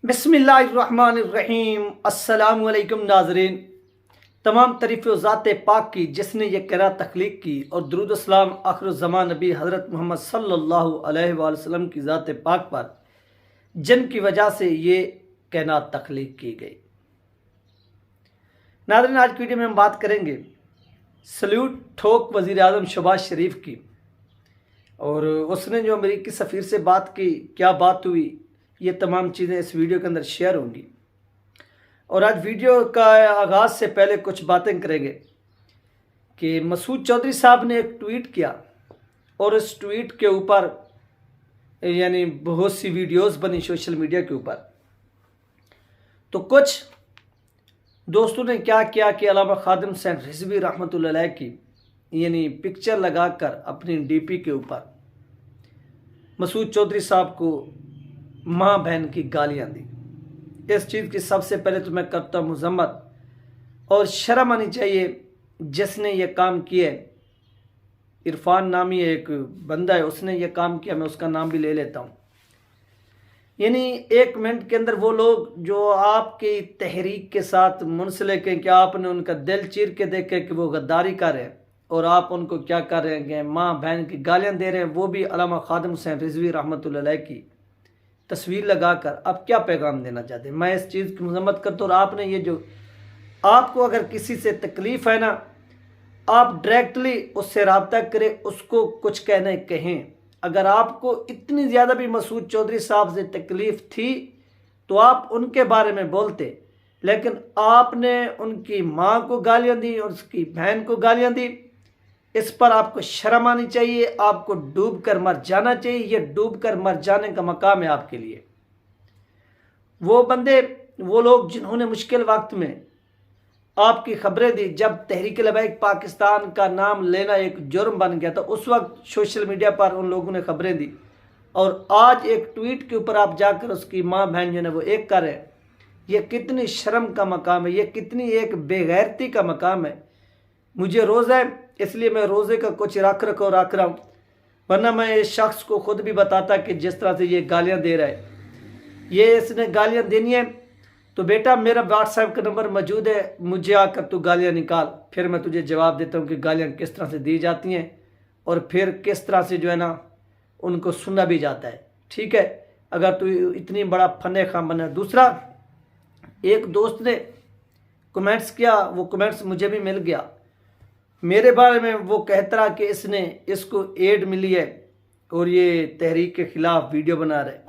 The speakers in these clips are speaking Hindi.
बिस्मिल्लाहिर्रहमानिर्रहीम। अस्सलामुअलैकुम नाज़रीन। तमाम तारीफ़ ज़ात पाक की जिसने ये कैरा तख्लीक की और दुरूद सलाम आखिरुज़्ज़मान नबी हज़रत मोहम्मद सल्लल्लाहु अलैहि वसल्लम की ज़ात पाक पर जिनकी वजह से ये कैनात तख्लीक की गई। नाज़रीन, आज की वीडियो में हम बात करेंगे सल्यूट ठोक वज़ीर आज़म शहबाज शरीफ की, और उसने जो अमेरिकी सफ़ीर से बात की, क्या बात हुई, ये तमाम चीज़ें इस वीडियो के अंदर शेयर होंगी। और आज वीडियो का आगाज़ से पहले कुछ बातें करेंगे कि मसूद चौधरी साहब ने एक ट्वीट किया और इस ट्वीट के ऊपर यानी बहुत सी वीडियोस बनी सोशल मीडिया के ऊपर। तो कुछ दोस्तों ने क्या किया कि अल्लामा खादिम हुसैन रिजवी रहमतुल्लाह अलैह की यानी पिक्चर लगाकर अपनी डीपी के ऊपर मसूद चौधरी साहब को माँ बहन की गालियाँ दी। इस चीज़ की सबसे पहले तो मैं करता हूँ मजम्मत, और शर्म आनी चाहिए जिसने ये काम किया। इरफान नामी एक बंदा है, उसने ये काम किया, मैं उसका नाम भी ले लेता हूँ। यानी एक मिनट के अंदर वो लोग जो आपकी तहरीक के साथ मुंसलिक हैं, क्या आपने उनका दिल चीर के देखे कि वो गद्दारी कर रहे हैं और आप उनको क्या कर रहे हैं, माँ बहन की गालियाँ दे रहे हैं, वो भी अल्लामा खादिम हुसैन रिजवी रहमतुल्लाह अलैह की तस्वीर लगाकर। अब क्या पैगाम देना चाहते हैं? मैं इस चीज़ की मजम्मत करता हूँ। और आपने ये जो आपको अगर किसी से तकलीफ़ है ना, आप डायरेक्टली उससे रब्ता करें, उसको कुछ कहने कहें। अगर आपको इतनी ज़्यादा भी मसूद चौधरी साहब से तकलीफ़ थी तो आप उनके बारे में बोलते, लेकिन आपने उनकी माँ को गालियाँ दी और उसकी बहन को गालियाँ दी। इस पर आपको शर्म आनी चाहिए, आपको डूब कर मर जाना चाहिए। ये डूब कर मर जाने का मकाम है आपके लिए। वो बंदे, वो लोग जिन्होंने मुश्किल वक्त में आपकी खबरें दी, जब तहरीक लबैक पाकिस्तान का नाम लेना एक जुर्म बन गया था, उस वक्त सोशल मीडिया पर उन लोगों ने खबरें दी, और आज एक ट्वीट के ऊपर आप जाकर उसकी माँ बहन जो है वो एक कर रहे हैं। ये कितनी शर्म का मकाम है, ये कितनी एक बेगैरती का मकाम है। मुझे रोज़ा है इसलिए मैं रोज़े का कुछ रख रहा हूँ, वरना मैं इस शख्स को खुद भी बताता कि जिस तरह से ये गालियाँ दे रहा है, ये इसने गालियाँ देनी है तो बेटा मेरा व्हाट्सएप का नंबर मौजूद है, मुझे आकर तू गालियाँ निकाल, फिर मैं तुझे जवाब देता हूँ कि गालियाँ किस तरह से दी जाती हैं और फिर किस तरह से जो है ना उनको सुना भी जाता है। ठीक है, अगर तू इतनी बड़ा फन खां बना। दूसरा, एक दोस्त ने कमेंट्स किया, वो कमेंट्स मुझे भी मिल गया मेरे बारे में। वो कहता रहा कि इसको एड मिली है और ये तहरीक के खिलाफ वीडियो बना रहे।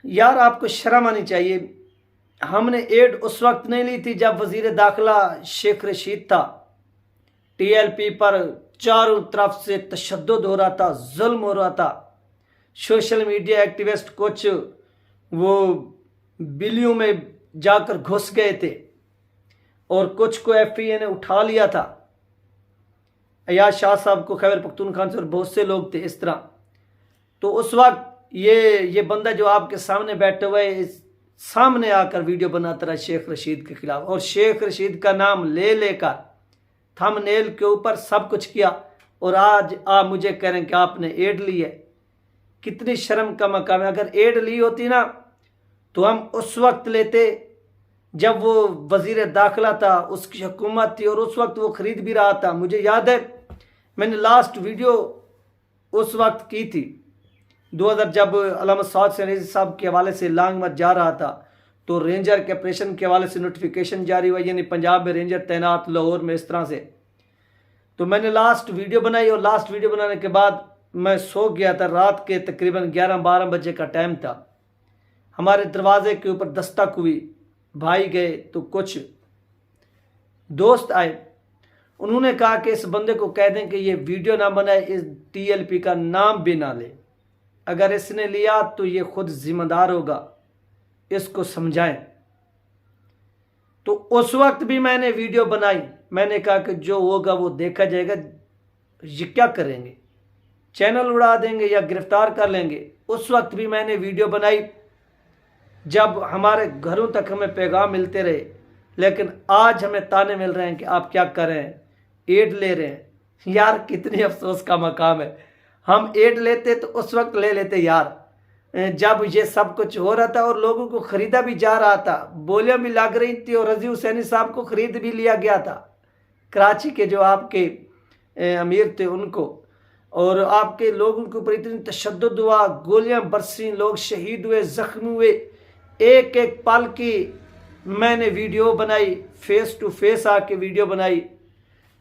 यार आपको शर्म आनी चाहिए। हमने एड उस वक्त नहीं ली थी जब वजीर दाखिला शेख रशीद था। टीएलपी पर चारों तरफ से तशद्दुद हो रहा था, जुल्म हो रहा था। सोशल मीडिया एक्टिविस्ट कुछ वो बिलियों में जाकर घुस गए थे और कुछ को एफआईए ने उठा लिया था। अयाज शाह साहब को खैबर पख्तूनख्वा से और बहुत से लोग थे इस तरह। तो उस वक्त ये बंदा जो आपके सामने बैठे हुए इस सामने आकर वीडियो बनाता रहा शेख रशीद के खिलाफ, और शेख रशीद का नाम ले लेकर थंबनेल के ऊपर सब कुछ किया, और आज आप मुझे कह रहे हैं कि आपने एड ली है। कितनी शर्म का मकाम है। अगर एड ली होती ना तो हम उस वक्त लेते जब वो वजीर दाखिला था, उसकी हुकूमत थी, और उस वक्त वो खरीद भी रहा था। मुझे याद है मैंने लास्ट वीडियो उस वक्त की थी 2000, जब अल्लामा साद हुसैन साहब के हवाले से लांगमत जा रहा था, तो रेंजर के ऑपरेशन के हवाले से नोटिफिकेशन जारी हुआ, यानी पंजाब में रेंजर तैनात, लाहौर में, इस तरह से। तो मैंने लास्ट वीडियो बनाई, और लास्ट वीडियो बनाने के बाद मैं सो गया था। रात के तकरीबन 11-12 बजे का टाइम था। हमारे दरवाजे के ऊपर दस्तक हुई, भाई गए तो कुछ दोस्त आए, उन्होंने कहा कि इस बंदे को कह दें कि ये वीडियो ना बनाए, इस टीएलपी का नाम भी ना ले। अगर इसने लिया तो ये खुद जिम्मेदार होगा, इसको समझाएं। तो उस वक्त भी मैंने वीडियो बनाई। मैंने कहा कि जो होगा वो देखा जाएगा, ये क्या करेंगे, चैनल उड़ा देंगे या गिरफ्तार कर लेंगे। उस वक्त भी मैंने वीडियो बनाई जब हमारे घरों तक हमें पैगाम मिलते रहे, लेकिन आज हमें ताने मिल रहे हैं कि आप क्या कर रहे हैं, एड ले रहे हैं। यार कितनी अफसोस का मकाम है। हम एड लेते तो उस वक्त ले लेते यार, जब ये सब कुछ हो रहा था और लोगों को ख़रीदा भी जा रहा था, बोलियां भी लग रही थी और रज़ी हुसैनी साहब को ख़रीद भी लिया गया था, कराची के जो आपके अमीर थे उनको, और आपके लोगों के ऊपर इतनी तशद्दुद हुआ, गोलियां बरसी, लोग शहीद हुए, ज़ख्मी हुए। एक एक पल की मैंने वीडियो बनाई, फेस टू फेस आके वीडियो बनाई।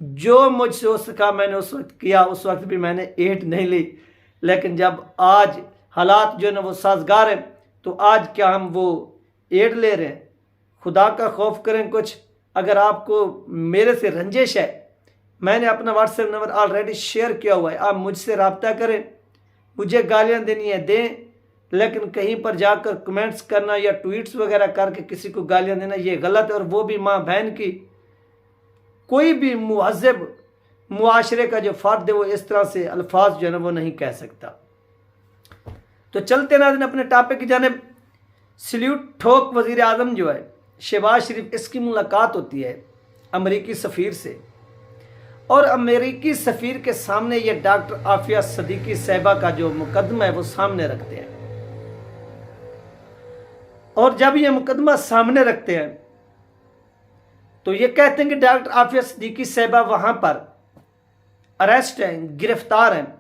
जो मुझसे हो सका मैंने उस वक्त किया। उस वक्त भी मैंने एट नहीं ली, लेकिन जब आज हालात जो है ना वो साजगार हैं, तो आज क्या हम वो एड ले रहे हैं? खुदा का खौफ करें कुछ। अगर आपको मेरे से रंजिश है, मैंने अपना व्हाट्सएप नंबर ऑलरेडी शेयर किया हुआ है, आप मुझसे रब्ता करें। मुझे गालियां देनी है दें, लेकिन कहीं पर जाकर कमेंट्स करना या ट्वीट्स वगैरह करके किसी को गालियां देना ये गलत है। और वो भी माँ बहन की। कोई भी मुहज़्ज़ब मुआशरे का जो फ़र्द है वो इस तरह से अल्फाज जो है ना वो नहीं कह सकता। तो चलते नाज़रीन अपने टॉपिक की जानिब। सल्यूट ठोक वज़ीर आज़म जो है शहबाज शरीफ, इसकी मुलाकात होती है अमेरिकी सफ़ीर से, और अमेरिकी सफ़ीर के सामने ये डॉक्टर आफिया सदीकी साहिबा का जो मुकदमा है वो सामने रखते हैं। और जब ये मुकदमा सामने रखते हैं तो ये कहते हैं कि डॉक्टर आफिया सदीकी साहिबा वहां पर अरेस्ट हैं, गिरफ्तार हैं,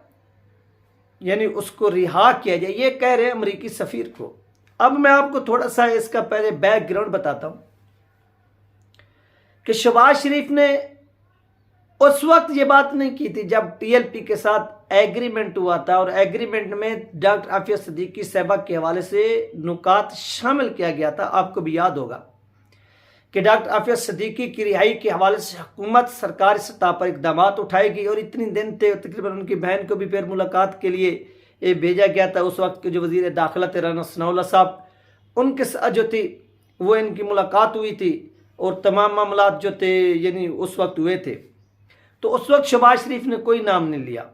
यानी उसको रिहा किया जाए, ये कह रहे हैं अमेरिकी सफ़ीर को। अब मैं आपको थोड़ा सा इसका पहले बैकग्राउंड बताता हूं कि शहबाज शरीफ ने उस वक्त ये बात नहीं की थी जब टीएलपी के साथ एग्रीमेंट हुआ था, और एग्रीमेंट में डॉक्टर आफिया सदीकी साहिबा के हवाले से नुकात शामिल किया गया था। आपको भी याद होगा कि डॉक्टर आफिया सदीकी की रिहाई के हवाले से हुकूमत सरकारी सतह पर इकदाम उठाएगी, और इतनी दिन थे तकरीबन उनकी बहन को भी फिर मुलाकात के लिए भेजा गया था। उस वक्त के जो वज़ीर दाखिला थे राना सनाउल्लाह साहब, उनके साथ जो थी वो इनकी मुलाकात हुई थी, और तमाम मामलात जो थे यानी उस वक्त हुए थे। तो उस वक्त शहबाज शरीफ ने कोई नाम नहीं लिया,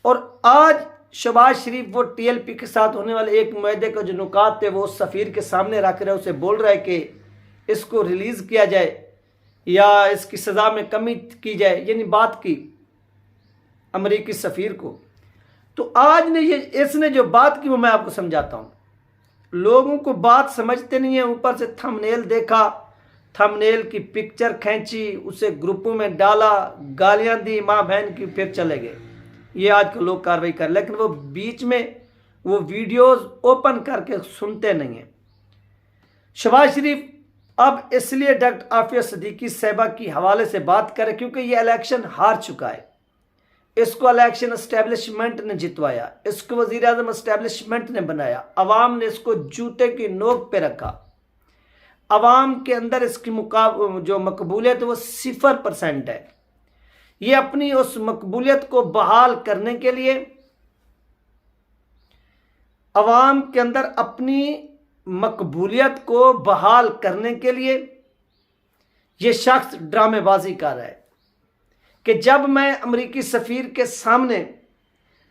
और आज शहबाज शरीफ वो टीएलपी के साथ होने वाले एक मुआहदे का जो नुकात थे वो उस सफ़ीर के सामने रख रहे, उसे बोल रहा है कि इसको रिलीज़ किया जाए या इसकी सज़ा में कमी की जाए, यानी बात की अमेरिकी सफ़ीर को। तो आज ने ये इसने जो बात की वो मैं आपको समझाता हूँ। लोगों को बात समझते नहीं है, ऊपर से थंबनेल देखा, थंबनेल की पिक्चर खींची, उसे ग्रुपों में डाला, गालियां दी माँ बहन की, फिर चले गए। ये आजकल लोग कार्रवाई कर, लेकिन वो बीच में वो वीडियोस ओपन करके सुनते नहीं हैं। शहबाज शरीफ अब इसलिए डॉक्टर आफिया सदीकी साहिबा की हवाले से बात करें क्योंकि ये इलेक्शन हार चुका है। इसको इलेक्शन एस्टेब्लिशमेंट ने जितवाया, इसको वज़ीर आज़म एस्टेब्लिशमेंट ने बनाया, अवाम ने इसको जूते की नोक पे रखा। अवाम के अंदर इसकी जो मकबूलियत है वो 0% है। ये अपनी उस मकबूलियत को बहाल करने के लिए, अवाम के अंदर अपनी मकबूलियत को बहाल करने के लिए ये शख्स ड्रामेबाजी कर रहा है कि जब मैं अमेरिकी सफ़ीर के सामने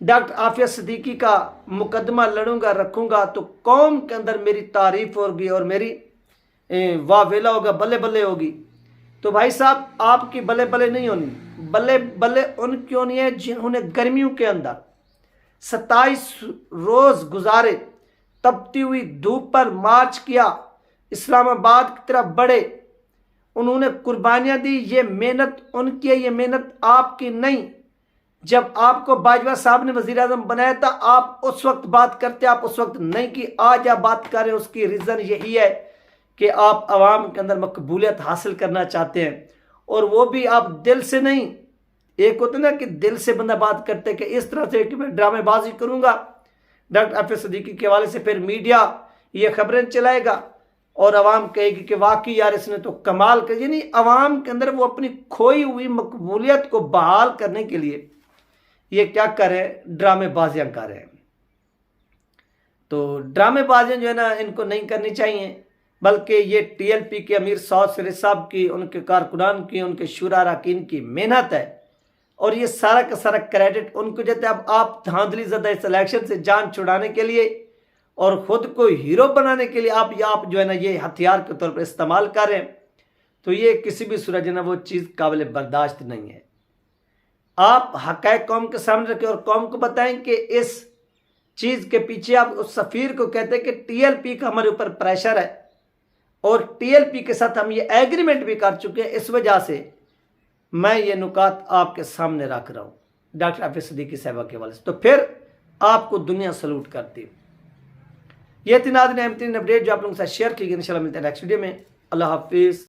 डॉक्टर आफिया सदीकी का मुकदमा लड़ूंगा, रखूंगा, तो कौम के अंदर मेरी तारीफ होगी और मेरी वाह वेला होगा, बल्ले बल्ले होगी। तो भाई साहब आपकी बल्ले बल्ले नहीं होनी, बल्ले बल्ले उन क्यों नहीं है जिन्होंने गर्मियों के अंदर 27 रोज गुजारे, तपती हुई धूप पर मार्च किया, इस्लामाबाद की तरफ बढ़े, उन्होंने कुर्बानियां दी। ये मेहनत उनकी है, ये मेहनत आपकी नहीं। जब आपको बाजवा साहब ने वज़ीर आज़म बनाया था आप उस वक्त बात करते, आप उस वक्त नहीं की। आज आप बात कर रहे हैं, उसकी रीज़न यही है कि आप आवाम के अंदर मकबूलियत हासिल करना चाहते हैं, और वो भी आप दिल से नहीं। एक होता ना कि दिल से बंदा बात करते कि इस तरह से कि मैं ड्रामेबाजी करूंगा डॉक्टर आफिया सदीकी के हवाले से, फिर मीडिया ये खबरें चलाएगा और आवाम कहेगी कि वाकई यार इसने तो कमाल कर, यानी आवाम के अंदर वो अपनी खोई हुई मकबूलियत को बहाल करने के लिए ये क्या कर रहे हैं, ड्रामेबाजियां कर रहे हैं। तो ड्रामेबाजियां जो है ना इनको नहीं करनी चाहिए, बल्कि ये टीएलपी के अमीर सौद शरीफ साहब की, उनके कारकुनान की, उनके शुरा अरकान की मेहनत है, और ये सारा का सारा क्रेडिट उनको देते हैं। अब आप धांधली ज़्यादा इस इलेक्शन से जान छुड़ाने के लिए और ख़ुद को हीरो बनाने के लिए आप जो है ना ये हथियार के तौर पर इस्तेमाल कर रहे हैं, तो ये किसी भी सूरज ना वो चीज़ काबिल बर्दाश्त नहीं है। आप हक़ाइक़ कौम के सामने रखें और कौम को बताएं कि इस चीज़ के पीछे आप उस सफ़ीर को कहते हैं कि टीएलपी का हमारे ऊपर प्रेशर है और टीएलपी के साथ हम ये एग्रीमेंट भी कर चुके हैं, इस वजह से मैं ये नुकात आपके सामने रख रहा हूँ डॉक्टर हाफिज सिद्दीकी साहबा के वाले से। तो फिर आपको दुनिया सलूट करती। ये थी नाज़रीन अहम तरीन अपडेट जो आप लोगों के साथ शेयर की गई। इंशाल्लाह मिलते हैं नेक्स्ट वीडियो में। अल्लाह हाफिज़।